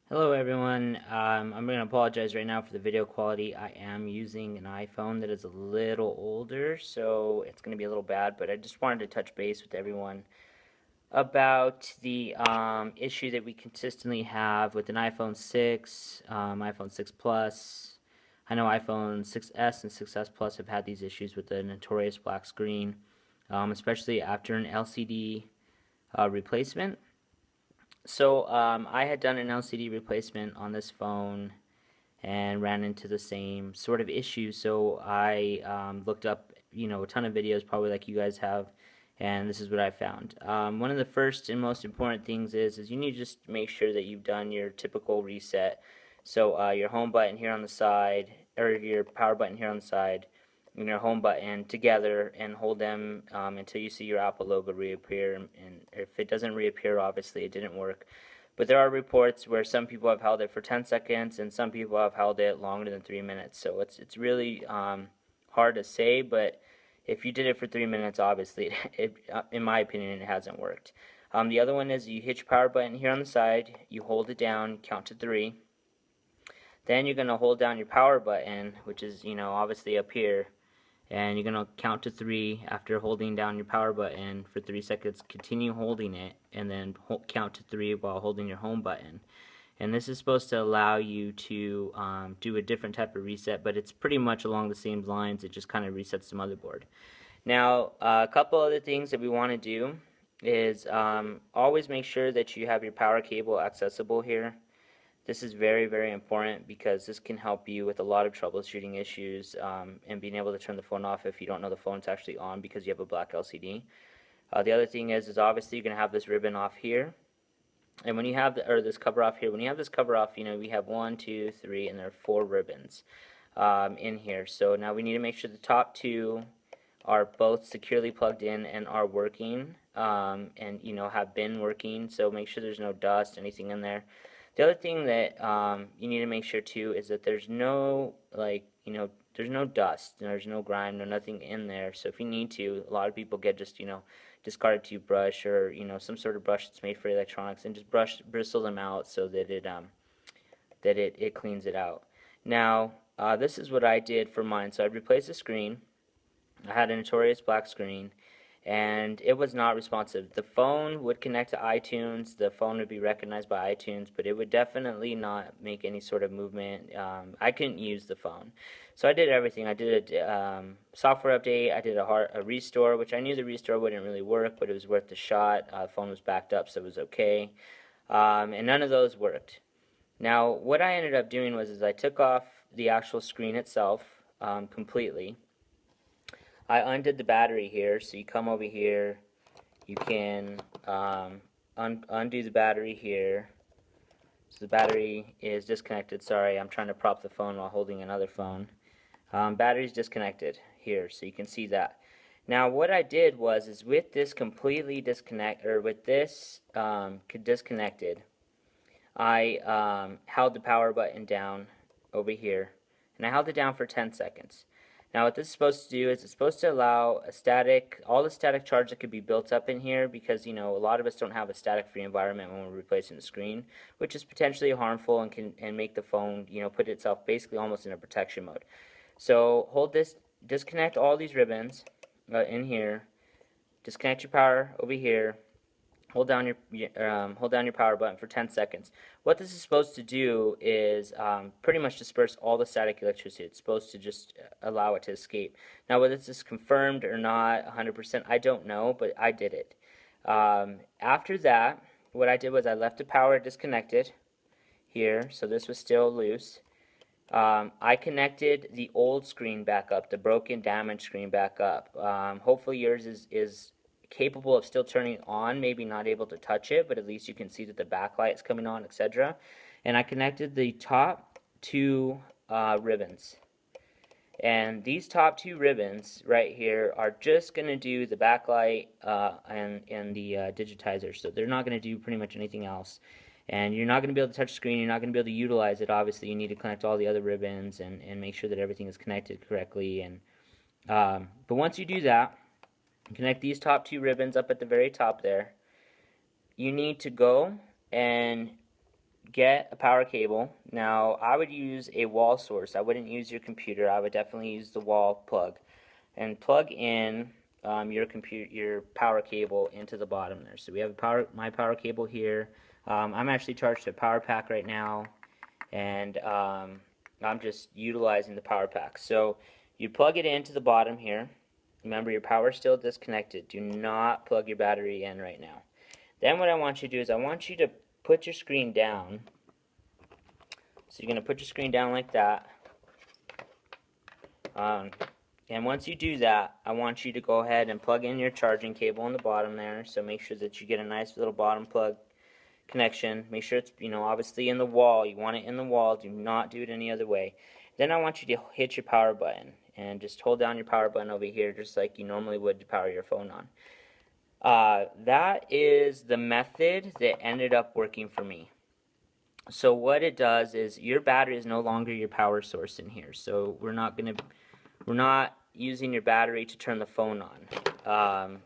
Hello everyone. I'm going to apologize right now for the video quality. I am using an iPhone that is a little older, so it's going to be a little bad, but I just wanted to touch base with everyone about the issue that we consistently have with an iPhone 6, iPhone 6 Plus. I know iPhone 6s and 6s Plus have had these issues with the notorious black screen, especially after an LCD replacement. So I had done an LCD replacement on this phone and ran into the same sort of issue. So I looked up, a ton of videos, probably like you guys have, and this is what I found. One of the first and most important things is you need to just make sure that you've done your typical reset. So your home button here on the side, or your power button here on the side, and your home button together, and hold them until you see your Apple logo reappear. And if it doesn't reappear, obviously it didn't work. But there are reports where some people have held it for 10 seconds and some people have held it longer than 3 minutes. So it's really hard to say, but if you did it for 3 minutes, obviously, in my opinion, it hasn't worked. The other one is you hit your power button here on the side, you hold it down, count to three. Then you're going to hold down your power button, which is, obviously up here, and you're going to count to three after holding down your power button for 3 seconds. Continue holding it, and then count to three while holding your home button. And this is supposed to allow you to do a different type of reset, but it's pretty much along the same lines. It just kind of resets the motherboard. Now, a couple other things that we want to do is always make sure that you have your power cable accessible here. This is very, very important because this can help you with a lot of troubleshooting issues and being able to turn the phone off if you don't know the phone's actually on because you have a black LCD. The other thing is obviously you're going to have this ribbon off here. And when you have this cover off here, when you have this cover off, we have 1, 2, 3, and there are 4 ribbons in here. So now we need to make sure the top two are both securely plugged in and are working, and have been working. So make sure there's no dust, anything in there. The other thing that you need to make sure too is that there's no there's no dust, there's no grime, no nothing in there. So if you need to, a lot of people get just discarded toothbrush or some sort of brush that's made for electronics and just bristle them out so that it cleans it out. Now this is what I did for mine. So I replaced the screen. I had a notorious black screen, and it was not responsive. The phone would connect to iTunes, the phone would be recognized by iTunes, but it would definitely not make any sort of movement. I couldn't use the phone. So I did everything. I did a software update, I did a restore, which I knew the restore wouldn't really work, but it was worth the shot. The phone was backed up, so it was okay. And none of those worked. Now, what I ended up doing was I took off the actual screen itself completely. I undid the battery here, so you come over here, you can undo the battery here. So the battery is disconnected. Sorry, I'm trying to prop the phone while holding another phone. Battery's disconnected here, so you can see that. Now what I did was with this completely disconnected, I held the power button down over here, and I held it down for 10 seconds. Now what this is supposed to do is it's supposed to allow all the static charge that could be built up in here, because a lot of us don't have a static free environment when we're replacing the screen, which is potentially harmful and can make the phone put itself basically almost in a protection mode. So hold this, disconnect all these ribbons in here, disconnect your power over here, hold down your power button for 10 seconds. What this is supposed to do is pretty much disperse all the static electricity. It's supposed to just allow it to escape. Now whether this is confirmed or not 100%, I don't know, but I did it. After that, what I did was I left the power disconnected here, so this was still loose. I connected the old screen back up, the broken, damaged screen back up. Hopefully yours is capable of still turning on, maybe not able to touch it, but at least you can see that the backlight is coming on, etc. And I connected the top two ribbons. And these top two ribbons right here are just going to do the backlight and the digitizer. So they're not going to do pretty much anything else. And you're not going to be able to touch the screen, you're not going to be able to utilize it. Obviously, you need to connect all the other ribbons and make sure that everything is connected correctly. And but once you do that, connect these top two ribbons up at the very top there. You need to go and get a power cable. Now, I would use a wall source. I wouldn't use your computer. I would definitely use the wall plug and plug in your power cable into the bottom there. So we have my power cable here. I'm actually charged to a power pack right now, and I'm just utilizing the power pack. So you plug it into the bottom here. Remember, your power is still disconnected. Do not plug your battery in right now. Then what I want you to do is I want you to put your screen down. So you're going to put your screen down like that. And once you do that, I want you to go ahead and plug in your charging cable on the bottom there. So make sure that you get a nice little bottom plug connection. Make sure it's, obviously in the wall. You want it in the wall. Do not do it any other way. Then I want you to hit your power button and just hold down your power button over here just like you normally would to power your phone on. That is the method that ended up working for me. So what it does is your battery is no longer your power source in here. So we're not using your battery to turn the phone on.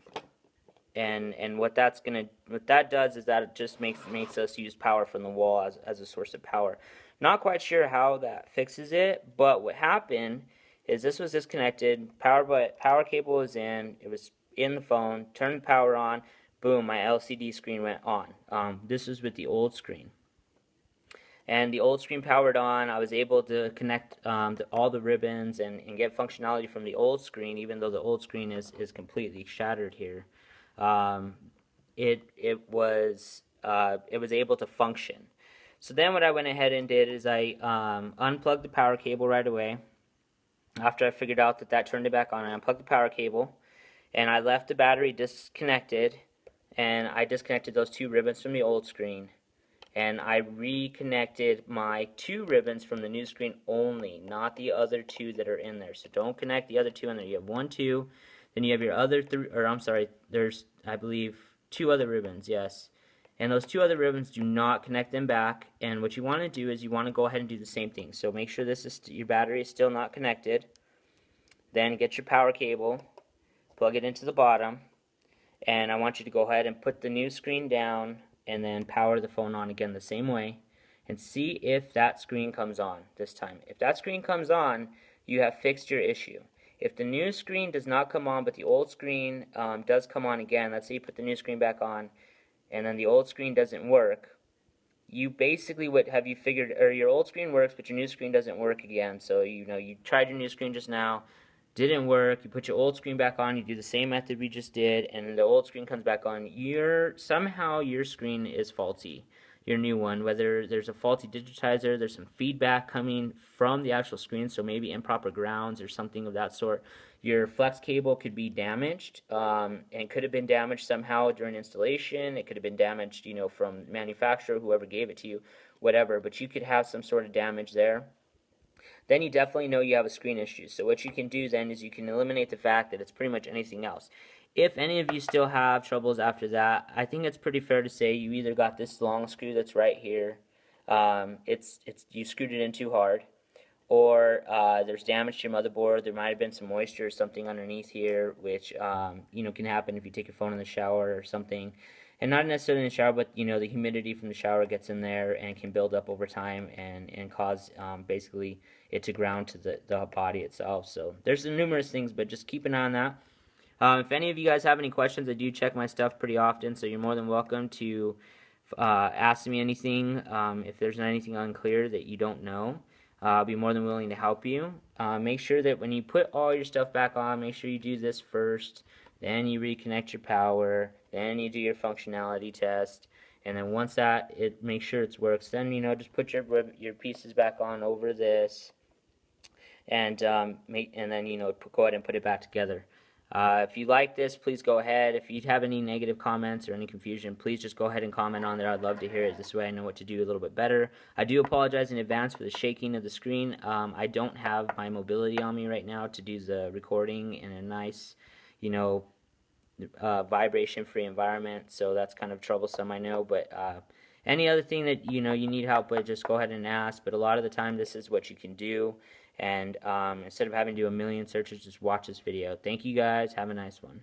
And what that does is that it just makes us use power from the wall as a source of power. Not quite sure how that fixes it, but what happened is this was disconnected, power cable was in, it was in the phone, turned the power on, boom, my LCD screen went on. This was with the old screen. And the old screen powered on. I was able to connect all the ribbons and get functionality from the old screen, even though the old screen is completely shattered here. It was able to function. So then what I went ahead and did is I unplugged the power cable right away. After I figured out that turned it back on, I unplugged the power cable, and I left the battery disconnected, and I disconnected those two ribbons from the old screen, and I reconnected my two ribbons from the new screen only, not the other two that are in there. So don't connect the other two in there. You have 1, 2, then you have your other three, or I'm sorry, there's, I believe, 2 other ribbons, yes. And those 2 other ribbons, do not connect them back. And what you want to do is you want to go ahead and do the same thing. So make sure your battery is still not connected. Then get your power cable, plug it into the bottom, and I want you to go ahead and put the new screen down and then power the phone on again the same way and see if that screen comes on this time. If that screen comes on, you have fixed your issue. If the new screen does not come on but the old screen does come on again, let's say you put the new screen back on and then the old screen doesn't work, you basically your old screen works but your new screen doesn't work again. So you tried your new screen just now, didn't work, you put your old screen back on, you do the same method we just did, and the old screen comes back on. Somehow your screen is faulty, your new one, whether there's a faulty digitizer, there's some feedback coming from the actual screen, so maybe improper grounds or something of that sort. Your flex cable could be damaged, and could have been damaged somehow during installation. It could have been damaged, from manufacturer, whoever gave it to you, whatever, but you could have some sort of damage there. Then you definitely know you have a screen issue. So what you can do then is you can eliminate the fact that it's pretty much anything else. If any of you still have troubles after that, I think it's pretty fair to say you either got this long screw that's right here, you screwed it in too hard, or there's damage to your motherboard. There might have been some moisture or something underneath here, which can happen if you take your phone in the shower or something. And not necessarily in the shower, but the humidity from the shower gets in there and can build up over time and cause basically it to ground to the body itself. So there's numerous things, but just keep an eye on that. If any of you guys have any questions, I do check my stuff pretty often, so you're more than welcome to ask me anything. If there's anything unclear that you don't know, I'll be more than willing to help you. Make sure that when you put all your stuff back on, make sure you do this first, then you reconnect your power, then you do your functionality test, and then once make sure it works, then just put your pieces back on over this, and then go ahead and put it back together. If you like this, please go ahead. If you have any negative comments or any confusion, please just go ahead and comment on there. I'd love to hear it. This way I know what to do a little bit better. I do apologize in advance for the shaking of the screen. I don't have my mobility on me right now to do the recording in a nice, vibration-free environment, so that's kind of troublesome, I know. But any other thing that you need help with, just go ahead and ask. But a lot of the time, this is what you can do. And instead of having to do a million searches, just watch this video. Thank you guys. Have a nice one.